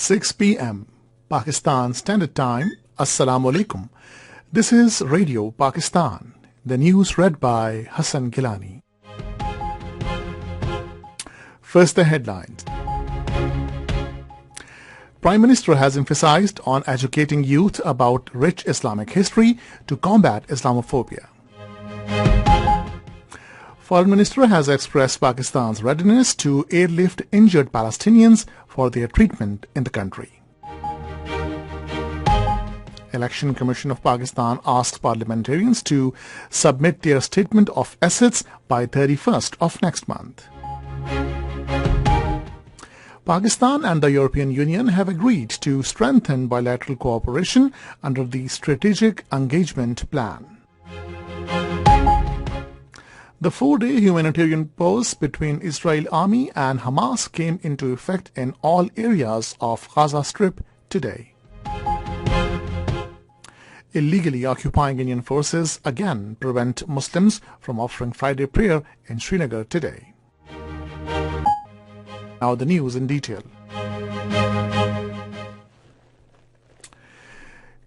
6 p.m. Pakistan Standard Time. Assalamu alaikum. This is Radio Pakistan. The news read by Hassan Gilani. First, the headlines. Prime Minister has emphasized on educating youth about rich Islamic history to combat Islamophobia. Foreign Minister has expressed Pakistan's readiness to airlift injured Palestinians for their treatment in the country. Election Commission of Pakistan asks parliamentarians to submit their statement of assets by 31st of next month. Pakistan and the European Union have agreed to strengthen bilateral cooperation under the Strategic Engagement Plan. The 4-day humanitarian pause between Israel Army and Hamas came into effect in all areas of Gaza Strip today. Illegally occupying Indian forces again prevent Muslims from offering Friday prayer in Srinagar today. Now the news in detail.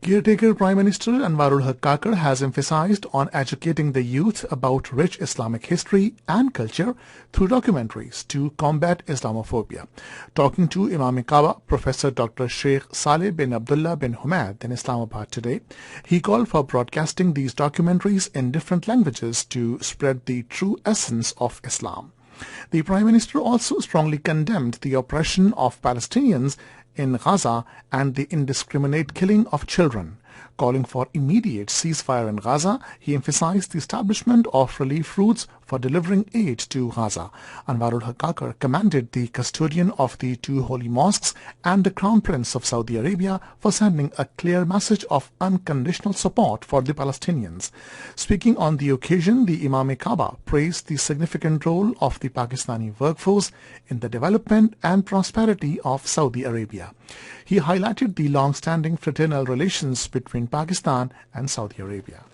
Caretaker Prime Minister Anwarul Haque Kakar has emphasized on educating the youth about rich Islamic history and culture through documentaries to combat Islamophobia. Talking to Imam-e-Kaaba, Professor Dr. Sheikh Saleh bin Abdullah bin Humaid in Islamabad today, he called for broadcasting these documentaries in different languages to spread the true essence of Islam. The Prime Minister also strongly condemned the oppression of Palestinians in Gaza and the indiscriminate killing of children. Calling for immediate ceasefire in Gaza, he emphasized the establishment of relief routes for delivering aid to Gaza. Anwarul Haque Kakar commended the custodian of the two holy mosques and the Crown Prince of Saudi Arabia for sending a clear message of unconditional support for the Palestinians. Speaking on the occasion, the Imam-e-Kaaba praised the significant role of the Pakistani workforce in the development and prosperity of Saudi Arabia. He highlighted the long-standing fraternal relations between Pakistan and Saudi Arabia.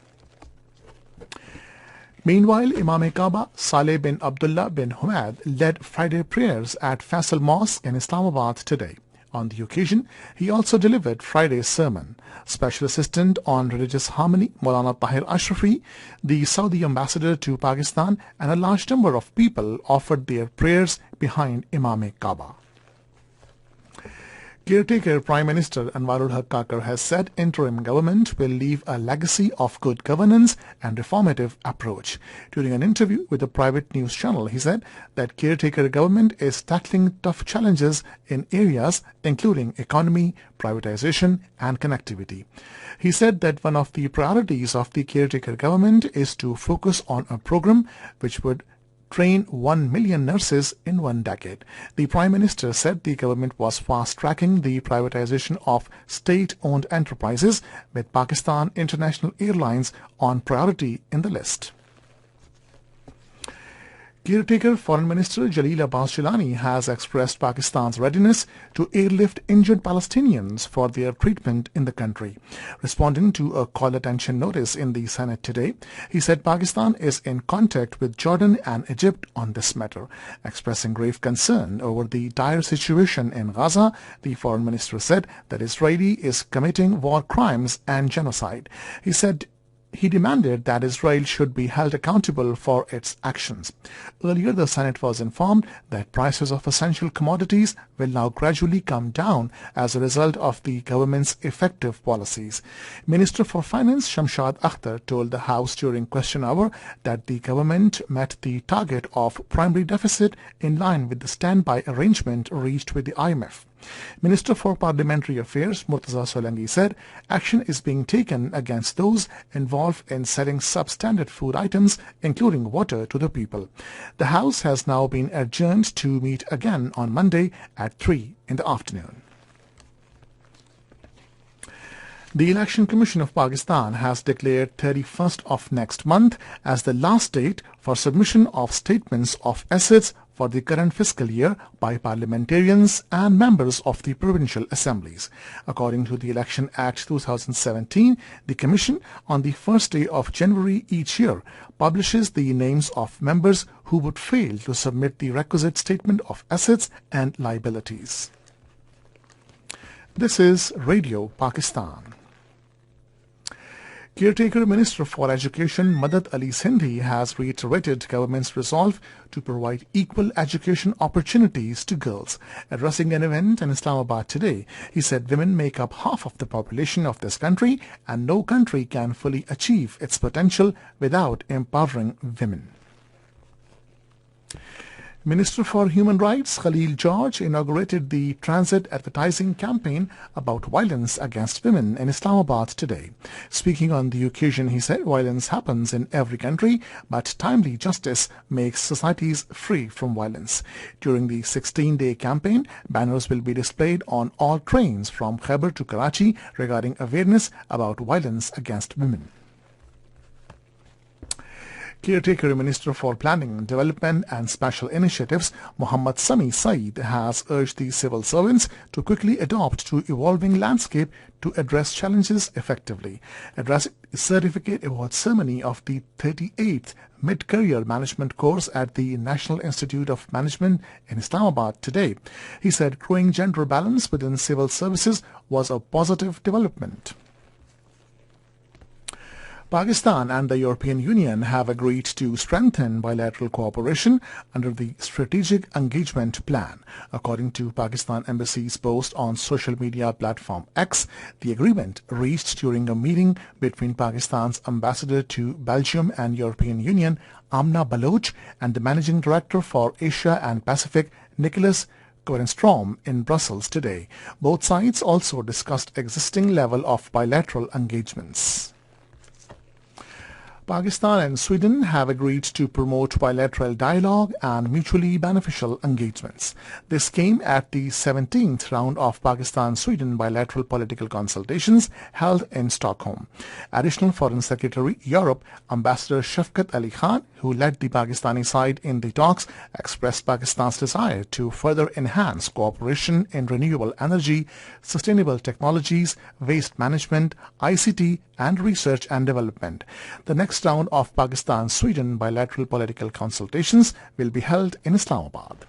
Meanwhile, Imam-e-Kaaba Saleh bin Abdullah bin Humaid led Friday prayers at Faisal Mosque in Islamabad today. On the occasion, he also delivered Friday's sermon. Special Assistant on Religious Harmony, Maulana Tahir Ashrafi, the Saudi ambassador to Pakistan, and a large number of people offered their prayers behind Imam-e-Kaaba. Caretaker Prime Minister Anwarul Haque Kakar has said interim government will leave a legacy of good governance and reformative approach. During an interview with a private news channel, he said that caretaker government is tackling tough challenges in areas including economy, privatization and connectivity. He said that one of the priorities of the caretaker government is to focus on a program which would train 1 million nurses in 1 decade. The Prime Minister said the government was fast-tracking the privatization of state-owned enterprises, with Pakistan International Airlines on priority in the list. Caretaker Foreign Minister Jalil Abbas Jilani has expressed Pakistan's readiness to airlift injured Palestinians for their treatment in the country. Responding to a call attention notice in the Senate today, he said Pakistan is in contact with Jordan and Egypt on this matter. Expressing grave concern over the dire situation in Gaza, the Foreign Minister said that Israel is committing war crimes and genocide. He demanded that Israel should be held accountable for its actions. Earlier, the Senate was informed that prices of essential commodities will now gradually come down as a result of the government's effective policies. Minister for Finance Shamshad Akhtar told the House during question hour that the government met the target of primary deficit in line with the standby arrangement reached with the IMF. Minister for Parliamentary Affairs Murtaza Solangi said action is being taken against those involved in selling substandard food items, including water, to the people. The House has now been adjourned to meet again on Monday at 3 in the afternoon. The Election Commission of Pakistan has declared 31st of next month as the last date for submission of statements of assets for the current fiscal year by parliamentarians and members of the provincial assemblies. According to the Election Act 2017, the Commission on the first day of January each year publishes the names of members who would fail to submit the requisite statement of assets and liabilities. This is Radio Pakistan. Caretaker Minister for Education Madad Ali Sindhi has reiterated government's resolve to provide equal education opportunities to girls. Addressing an event in Islamabad today, he said women make up half of the population of this country and no country can fully achieve its potential without empowering women. Minister for Human Rights Khalil George inaugurated the transit advertising campaign about violence against women in Islamabad today. Speaking on the occasion, he said violence happens in every country, but timely justice makes societies free from violence. During the 16-day campaign, banners will be displayed on all trains from Khyber to Karachi regarding awareness about violence against women. Caretaker Minister for Planning, Development and Special Initiatives Muhammad Sami Saeed has urged the civil servants to quickly adapt to evolving landscape to address challenges effectively. Addressing the certificate award ceremony of the 38th Mid-Career Management course at the National Institute of Management in Islamabad today, he said growing gender balance within civil services was a positive development. Pakistan and the European Union have agreed to strengthen bilateral cooperation under the Strategic Engagement Plan. According to Pakistan Embassy's post on social media platform X, the agreement reached during a meeting between Pakistan's ambassador to Belgium and European Union, Amna Baloch, and the Managing Director for Asia and Pacific, Nicholas Korenstrom, in Brussels today. Both sides also discussed existing level of bilateral engagements. Pakistan and Sweden have agreed to promote bilateral dialogue and mutually beneficial engagements. This came at the 17th round of Pakistan-Sweden bilateral political consultations held in Stockholm. Additional Foreign Secretary, Europe, Ambassador Shafkat Ali Khan, who led the Pakistani side in the talks, expressed Pakistan's desire to further enhance cooperation in renewable energy, sustainable technologies, waste management, ICT, and research and development. The next round of Pakistan-Sweden bilateral political consultations will be held in Islamabad.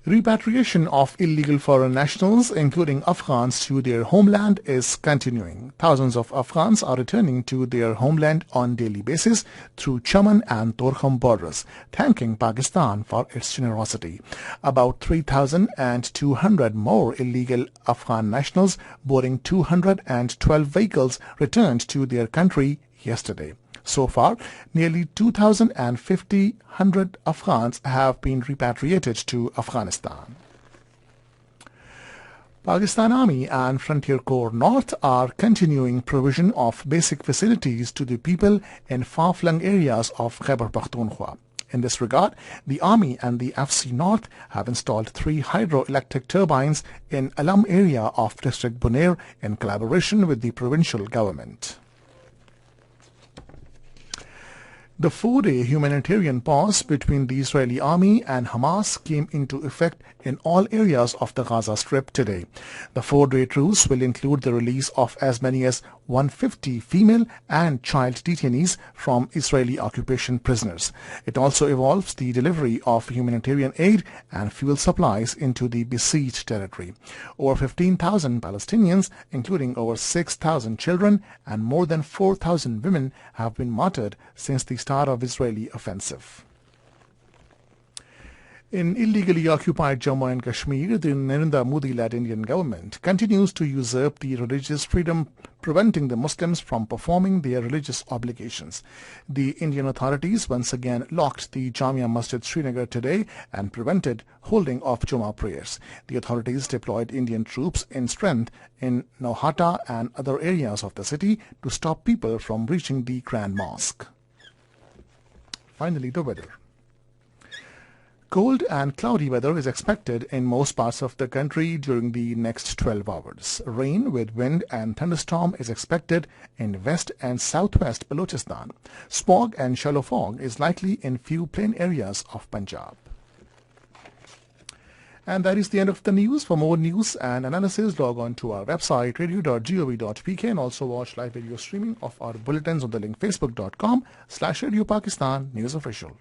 Repatriation of illegal foreign nationals, including Afghans, to their homeland is continuing. Thousands of Afghans are returning to their homeland on daily basis through Chaman and Torkham borders, thanking Pakistan for its generosity. About 3,200 more illegal Afghan nationals boarding 212 vehicles returned to their country yesterday. So far, nearly 2,050 Afghans have been repatriated to Afghanistan. Pakistan Army and Frontier Corps North are continuing provision of basic facilities to the people in far-flung areas of Khyber Pakhtunkhwa. In this regard, the Army and the FC North have installed 3 hydroelectric turbines in Alam area of District Bunair in collaboration with the provincial government. The 4-day humanitarian pause between the Israeli army and Hamas came into effect in all areas of the Gaza Strip today. The 4-day truce will include the release of as many as 150 female and child detainees from Israeli occupation prisoners. It also involves the delivery of humanitarian aid and fuel supplies into the besieged territory. Over 15,000 Palestinians, including over 6,000 children and more than 4,000 women, have been martyred since the start of Israeli offensive. In illegally occupied Jammu and Kashmir, the Narendra Modi-led Indian government continues to usurp the religious freedom, preventing the Muslims from performing their religious obligations. The Indian authorities once again locked the Jamia Masjid Srinagar today and prevented holding of Jummah prayers. The authorities deployed Indian troops in strength in Nauhata and other areas of the city to stop people from reaching the Grand Mosque. Finally, the weather. Cold and cloudy weather is expected in most parts of the country during the next 12 hours. Rain with wind and thunderstorm is expected in west and southwest Balochistan. Smog and shallow fog is likely in few plain areas of Punjab. And that is the end of the news. For more news and analysis, log on to our website radio.gov.pk and also watch live video streaming of our bulletins on the link facebook.com/Radio Pakistan News Official.